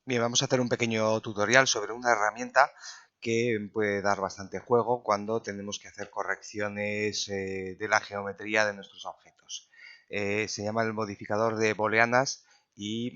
Bien, vamos a hacer un pequeño tutorial sobre una herramienta que puede dar bastante juego cuando tenemos que hacer correcciones de la geometría de nuestros objetos. Se llama el modificador de booleanas y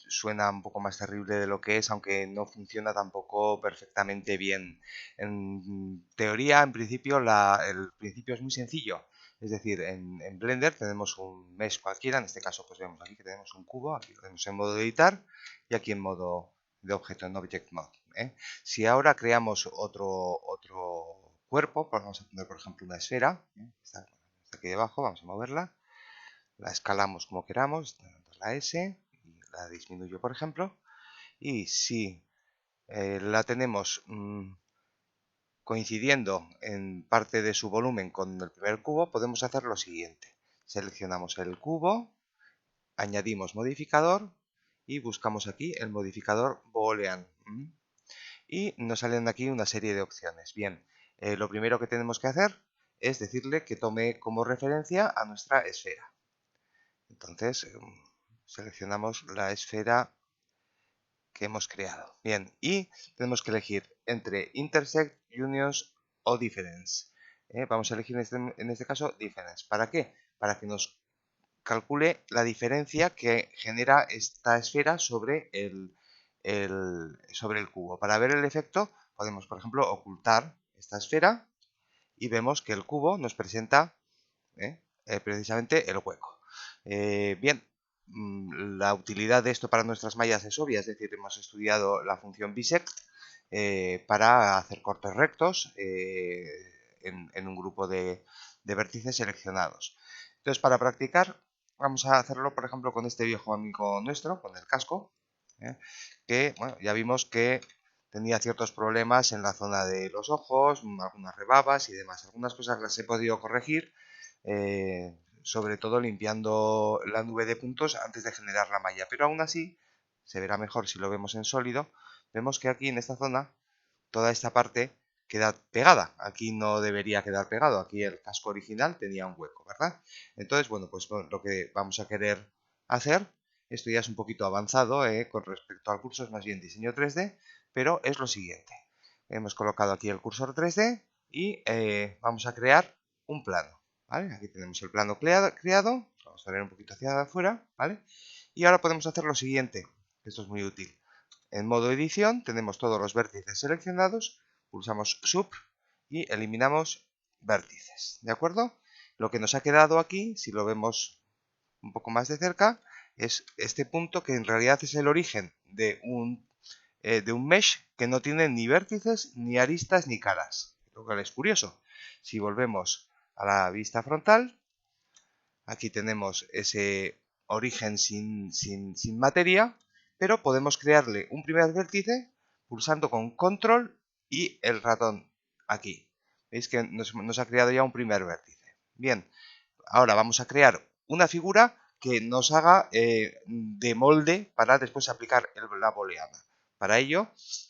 suena un poco más terrible de lo que es, aunque no funciona tampoco perfectamente bien. En teoría, en principio, el principio es muy sencillo. Es decir, en Blender tenemos un mesh cualquiera, en este caso pues vemos aquí que tenemos un cubo, aquí lo tenemos en modo de editar y aquí en modo de objeto, en Object Mode. Si ahora creamos otro cuerpo, pues vamos a poner por ejemplo una esfera, está aquí debajo, vamos a moverla, la escalamos como queramos, la S, y la disminuyo por ejemplo, y si la tenemos coincidiendo en parte de su volumen con el primer cubo, podemos hacer lo siguiente. Seleccionamos el cubo, añadimos modificador y buscamos aquí el modificador boolean. Y nos salen aquí una serie de opciones. Bien, lo primero que tenemos que hacer es decirle que tome como referencia a nuestra esfera. Entonces, seleccionamos la esfera que hemos creado. Bien, y tenemos que elegir entre intersect, unions o difference. Vamos a elegir en este caso difference. ¿Para qué? Para que nos calcule la diferencia que genera esta esfera sobre el cubo. Para ver el efecto podemos, por ejemplo, ocultar esta esfera y vemos que el cubo nos presenta precisamente el hueco. Bien, la utilidad de esto para nuestras mallas es obvia, es decir, hemos estudiado la función bisect para hacer cortes rectos en un grupo de vértices seleccionados. Entonces, para practicar, vamos a hacerlo, por ejemplo, con este viejo amigo nuestro, con el casco, que bueno, ya vimos que tenía ciertos problemas en la zona de los ojos, algunas rebabas y demás. Algunas cosas las he podido corregir, sobre todo limpiando la nube de puntos antes de generar la malla. Pero aún así, se verá mejor si lo vemos en sólido. Vemos que aquí en esta zona, toda esta parte queda pegada. Aquí no debería quedar pegado. Aquí el casco original tenía un hueco, ¿verdad? Entonces, bueno, pues lo que vamos a querer hacer, esto ya es un poquito avanzado con respecto al curso, es más bien diseño 3D, pero es lo siguiente. Hemos colocado aquí el cursor 3D y vamos a crear un plano. ¿Vale? Aquí tenemos el plano creado. Vamos a ver un poquito hacia afuera, ¿vale? Y ahora podemos hacer lo siguiente. Esto es muy útil. En modo edición tenemos todos los vértices seleccionados, pulsamos Sub y eliminamos vértices, ¿de acuerdo? Lo que nos ha quedado aquí, si lo vemos un poco más de cerca, es este punto que en realidad es el origen de un mesh que no tiene ni vértices, ni aristas, ni caras. Lo cual es curioso. Si volvemos a la vista frontal, aquí tenemos ese origen sin materia, pero podemos crearle un primer vértice pulsando con control y el ratón aquí. Veis que nos ha creado ya un primer vértice. Bien, ahora vamos a crear una figura que nos haga de molde para después aplicar la booleana. Para ello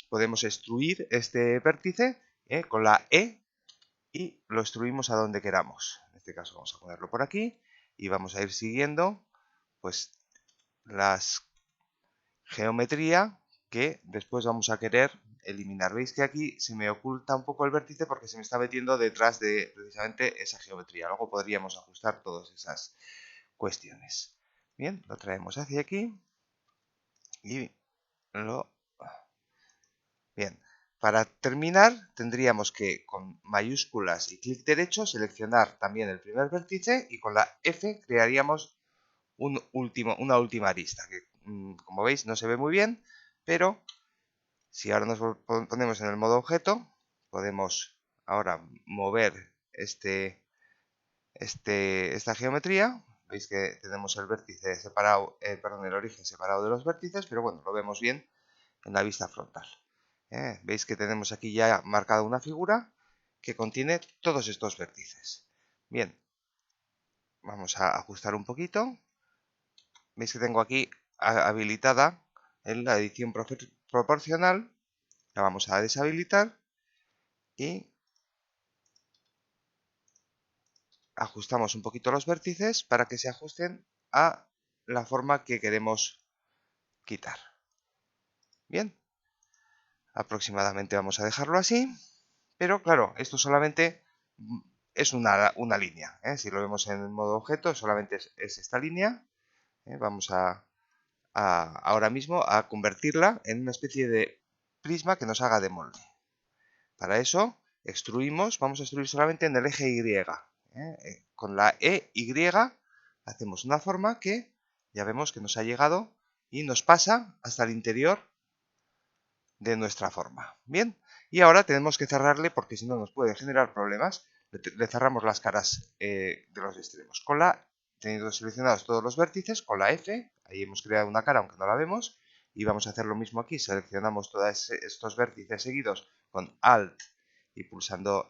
podemos extruir este vértice con la E y lo extruimos a donde queramos. En este caso vamos a ponerlo por aquí y vamos a ir siguiendo pues las geometría que después vamos a querer eliminar. Veis que aquí se me oculta un poco el vértice porque se me está metiendo detrás de precisamente esa geometría. Luego podríamos ajustar todas esas cuestiones. Bien, lo traemos hacia aquí y lo... Bien, para terminar tendríamos que con mayúsculas y clic derecho seleccionar también el primer vértice y con la F crearíamos una última arista que como veis no se ve muy bien, pero si ahora nos ponemos en el modo objeto, podemos ahora mover esta geometría. Veis que tenemos el vértice separado, perdón, el origen separado de los vértices, pero bueno, lo vemos bien en la vista frontal. Veis que tenemos aquí ya marcada una figura que contiene todos estos vértices. Bien, vamos a ajustar un poquito. Veis que tengo aquí habilitada en la edición proporcional. La vamos a deshabilitar y ajustamos un poquito los vértices para que se ajusten a la forma que queremos quitar. Bien, aproximadamente vamos a dejarlo así, pero claro, esto solamente es una línea, ¿eh? Si lo vemos en modo objeto, solamente es esta línea. Vamos ahora mismo a convertirla en una especie de prisma que nos haga de molde. Para eso, vamos a extruir solamente en el eje Y. Con la EY hacemos una forma que ya vemos que nos ha llegado y nos pasa hasta el interior de nuestra forma. Bien, y ahora tenemos que cerrarle porque si no nos puede generar problemas. Le cerramos las caras de los extremos. Teniendo seleccionados todos los vértices, con la F, ahí hemos creado una cara aunque no la vemos, y vamos a hacer lo mismo aquí. Seleccionamos todos estos vértices seguidos con Alt y pulsando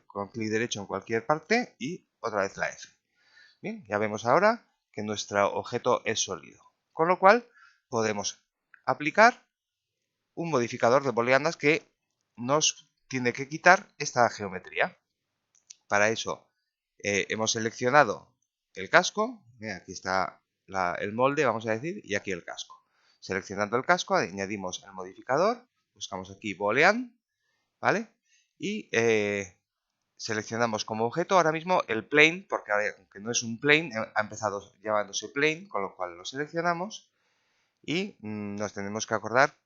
con clic derecho en cualquier parte y otra vez la F. Bien, ya vemos ahora que nuestro objeto es sólido. Con lo cual podemos aplicar un modificador de booleanas que nos tiene que quitar esta geometría. Para eso hemos seleccionado el casco, aquí está el molde, vamos a decir, y aquí el casco. Seleccionando el casco añadimos el modificador, buscamos aquí boolean, ¿vale? Y seleccionamos como objeto ahora mismo el plane, porque aunque no es un plane, ha empezado llamándose plane, con lo cual lo seleccionamos y nos tenemos que acordar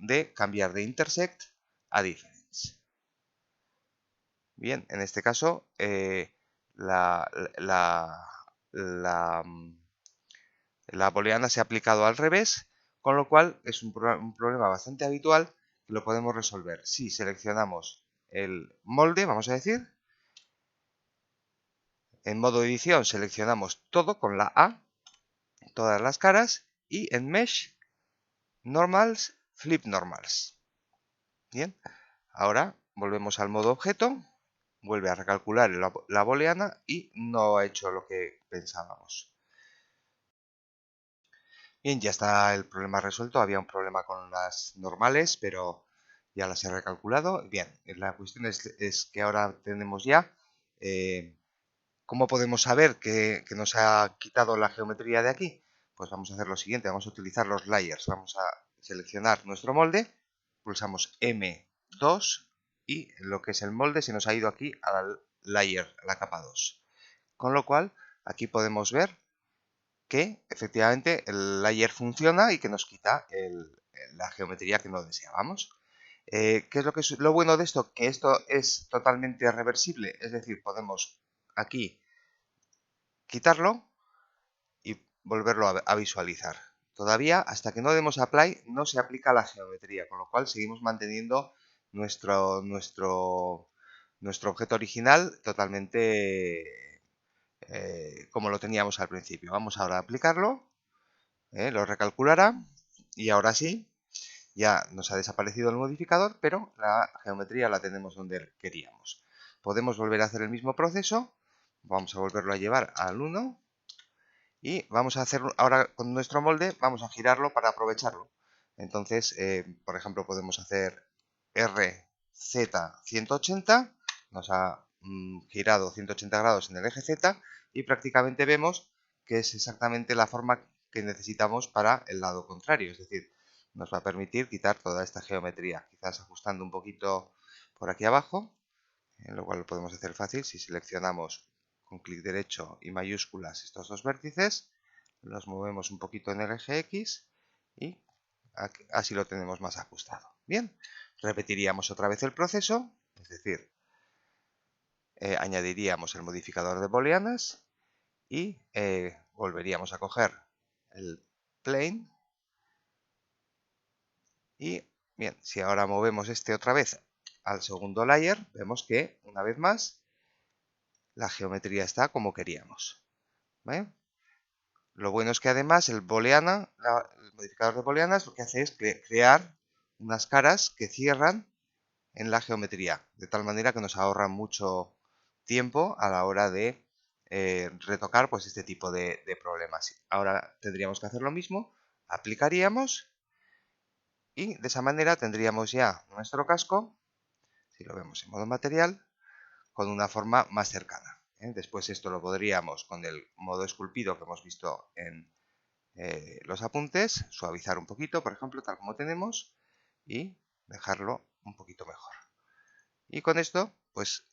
de cambiar de intersect a difference. Bien, en este caso la booleana se ha aplicado al revés, con lo cual es un problema bastante habitual que lo podemos resolver si seleccionamos el molde, vamos a decir. En modo edición seleccionamos todo con la A, todas las caras, y en Mesh, Normals, Flip Normals. Bien, ahora volvemos al modo objeto, vuelve a recalcular la booleana y no ha hecho lo que pensábamos. Bien, ya está el problema resuelto. Había un problema con las normales, pero ya las he recalculado. Bien, la cuestión es que ahora tenemos ya ¿cómo podemos saber que nos ha quitado la geometría de aquí? Pues vamos a hacer lo siguiente, vamos a utilizar los layers. Vamos a seleccionar nuestro molde, pulsamos M2 y lo que es el molde se nos ha ido aquí a la layer, a la capa 2. Con lo cual, aquí podemos ver que efectivamente el layer funciona y que nos quita la geometría que no deseábamos. ¿Qué es lo bueno de esto? Que esto es totalmente reversible, es decir, podemos aquí quitarlo y volverlo a visualizar. Todavía, hasta que no demos apply, no se aplica la geometría, con lo cual seguimos manteniendo nuestro objeto original totalmente como lo teníamos al principio. Vamos ahora a aplicarlo, lo recalculará y ahora sí, ya nos ha desaparecido el modificador, pero la geometría la tenemos donde queríamos. Podemos volver a hacer el mismo proceso, vamos a volverlo a llevar al 1 y vamos a hacer ahora con nuestro molde, vamos a girarlo para aprovecharlo. Entonces, por ejemplo, podemos hacer RZ180, nos ha girado 180 grados en el eje Z y prácticamente vemos que es exactamente la forma que necesitamos para el lado contrario, es decir, nos va a permitir quitar toda esta geometría, quizás ajustando un poquito por aquí abajo, lo cual lo podemos hacer fácil si seleccionamos con clic derecho y mayúsculas estos dos vértices, los movemos un poquito en el eje X y así lo tenemos más ajustado. Bien, repetiríamos otra vez el proceso, es decir, añadiríamos el modificador de booleanas y volveríamos a coger el plane y bien, si ahora movemos este otra vez al segundo layer, vemos que una vez más la geometría está como queríamos. ¿Vale? Lo bueno es que además el modificador de booleanas lo que hace es crear unas caras que cierran en la geometría, de tal manera que nos ahorra mucho tiempo a la hora de retocar pues, este tipo de problemas. Ahora tendríamos que hacer lo mismo, aplicaríamos y de esa manera tendríamos ya nuestro casco, si lo vemos en modo material, con una forma más cercana. Después esto lo podríamos con el modo esculpido que hemos visto en los apuntes, suavizar un poquito, por ejemplo, tal como tenemos, y dejarlo un poquito mejor. Y con esto, pues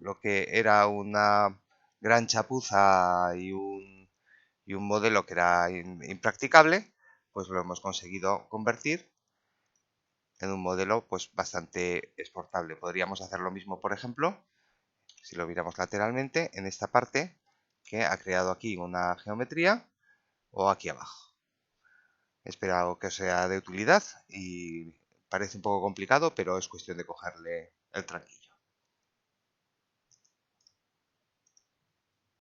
lo que era una gran chapuza y un modelo que era impracticable, pues lo hemos conseguido convertir en un modelo pues bastante exportable. Podríamos hacer lo mismo, por ejemplo, si lo viéramos lateralmente, en esta parte que ha creado aquí una geometría o aquí abajo. Espero que os sea de utilidad y parece un poco complicado, pero es cuestión de cogerle el tranquillo.